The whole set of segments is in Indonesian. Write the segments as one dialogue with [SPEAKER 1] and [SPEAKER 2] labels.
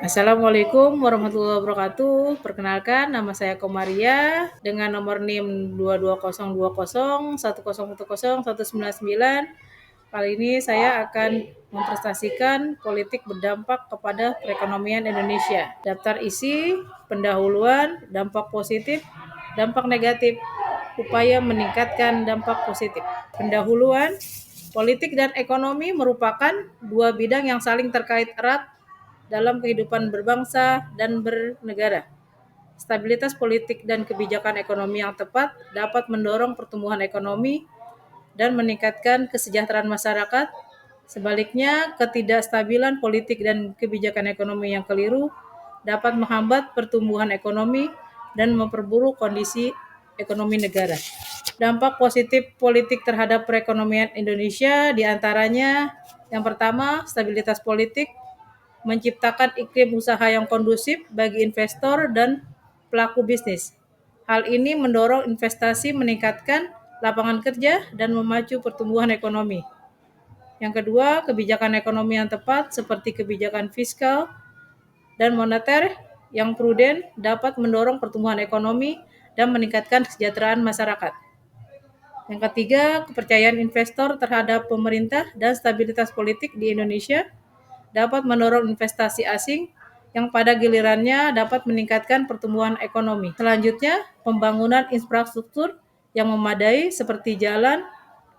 [SPEAKER 1] Assalamualaikum warahmatullahi wabarakatuh. Perkenalkan, nama saya Komaria dengan nomor NIM 2202010101099. Kali ini saya akan mempresentasikan politik berdampak kepada perekonomian Indonesia. Daftar isi, pendahuluan, dampak positif, dampak negatif, upaya meningkatkan dampak positif. Pendahuluan, politik dan ekonomi merupakan dua bidang yang saling terkait erat dalam kehidupan berbangsa dan bernegara. Stabilitas politik dan kebijakan ekonomi yang tepat dapat mendorong pertumbuhan ekonomi dan meningkatkan kesejahteraan masyarakat. Sebaliknya, ketidakstabilan politik dan kebijakan ekonomi yang keliru dapat menghambat pertumbuhan ekonomi dan memperburuk kondisi ekonomi negara. Dampak positif politik terhadap perekonomian Indonesia diantaranya yang pertama, stabilitas politik menciptakan iklim usaha yang kondusif bagi investor dan pelaku bisnis. Hal ini mendorong investasi, meningkatkan lapangan kerja, dan memacu pertumbuhan ekonomi. Yang kedua, kebijakan ekonomi yang tepat seperti kebijakan fiskal dan moneter yang prudent dapat mendorong pertumbuhan ekonomi dan meningkatkan kesejahteraan masyarakat. Yang ketiga, kepercayaan investor terhadap pemerintah dan stabilitas politik di Indonesia dapat mendorong investasi asing yang pada gilirannya dapat meningkatkan pertumbuhan ekonomi. Selanjutnya, pembangunan infrastruktur yang memadai seperti jalan,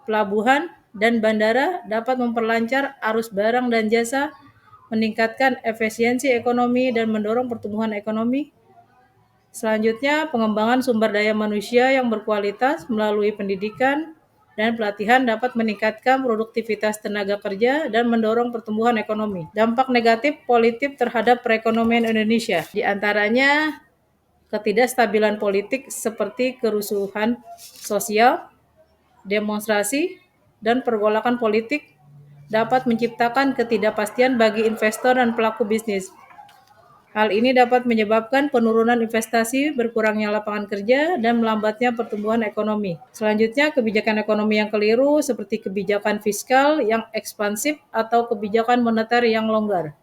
[SPEAKER 1] pelabuhan, dan bandara dapat memperlancar arus barang dan jasa, meningkatkan efisiensi ekonomi, dan mendorong pertumbuhan ekonomi. Selanjutnya, pengembangan sumber daya manusia yang berkualitas melalui pendidikan dan pelatihan dapat meningkatkan produktivitas tenaga kerja dan mendorong pertumbuhan ekonomi. Dampak negatif politik terhadap perekonomian Indonesia, di antaranya ketidakstabilan politik seperti kerusuhan sosial, demonstrasi, dan pergolakan politik dapat menciptakan ketidakpastian bagi investor dan pelaku bisnis. Hal ini dapat menyebabkan penurunan investasi, berkurangnya lapangan kerja, dan melambatnya pertumbuhan ekonomi. Selanjutnya, kebijakan ekonomi yang keliru seperti kebijakan fiskal yang ekspansif atau kebijakan moneter yang longgar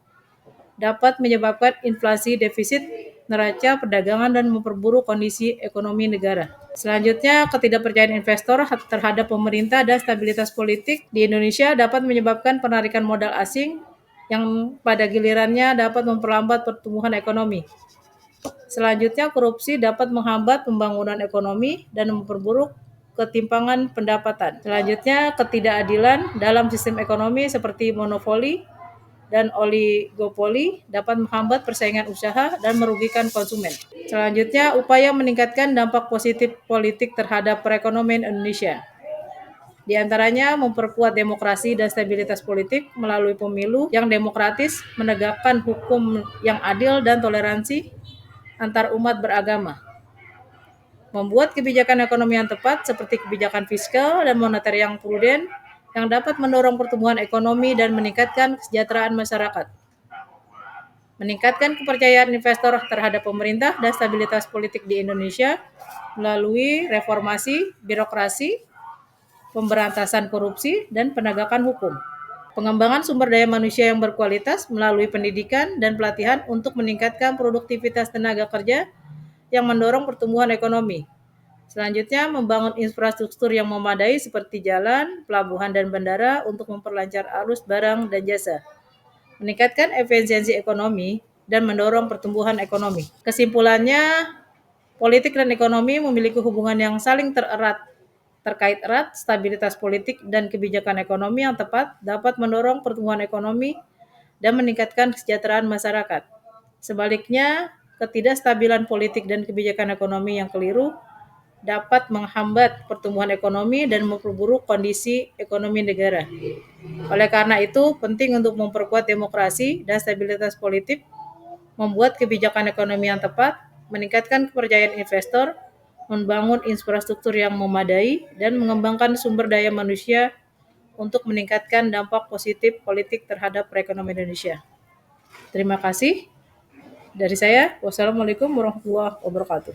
[SPEAKER 1] dapat menyebabkan inflasi, defisit neraca perdagangan, dan memperburuk kondisi ekonomi negara. Selanjutnya, ketidakpercayaan investor terhadap pemerintah dan stabilitas politik di Indonesia dapat menyebabkan penarikan modal asing yang pada gilirannya dapat memperlambat pertumbuhan ekonomi. Selanjutnya, korupsi dapat menghambat pembangunan ekonomi dan memperburuk ketimpangan pendapatan. Selanjutnya, ketidakadilan dalam sistem ekonomi seperti monopoli dan oligopoli dapat menghambat persaingan usaha dan merugikan konsumen. Selanjutnya, upaya meningkatkan dampak positif politik terhadap perekonomian Indonesia. Di antaranya memperkuat demokrasi dan stabilitas politik melalui pemilu yang demokratis, menegakkan hukum yang adil dan toleransi antar umat beragama. Membuat kebijakan ekonomi yang tepat seperti kebijakan fiskal dan moneter yang prudent yang dapat mendorong pertumbuhan ekonomi dan meningkatkan kesejahteraan masyarakat. Meningkatkan kepercayaan investor terhadap pemerintah dan stabilitas politik di Indonesia melalui reformasi birokrasi, pemberantasan korupsi, dan penegakan hukum. Pengembangan sumber daya manusia yang berkualitas melalui pendidikan dan pelatihan untuk meningkatkan produktivitas tenaga kerja yang mendorong pertumbuhan ekonomi. Selanjutnya, membangun infrastruktur yang memadai seperti jalan, pelabuhan, dan bandara untuk memperlancar arus barang dan jasa. Meningkatkan efisiensi ekonomi dan mendorong pertumbuhan ekonomi. Kesimpulannya, politik dan ekonomi memiliki hubungan yang saling terkait erat. Stabilitas politik dan kebijakan ekonomi yang tepat dapat mendorong pertumbuhan ekonomi dan meningkatkan kesejahteraan masyarakat. Sebaliknya, ketidakstabilan politik dan kebijakan ekonomi yang keliru dapat menghambat pertumbuhan ekonomi dan memperburuk kondisi ekonomi negara. Oleh karena itu, penting untuk memperkuat demokrasi dan stabilitas politik, membuat kebijakan ekonomi yang tepat, meningkatkan kepercayaan investor, membangun infrastruktur yang memadai, dan mengembangkan sumber daya manusia untuk meningkatkan dampak positif politik terhadap perekonomian Indonesia. Terima kasih dari saya. Wassalamualaikum warahmatullahi wabarakatuh.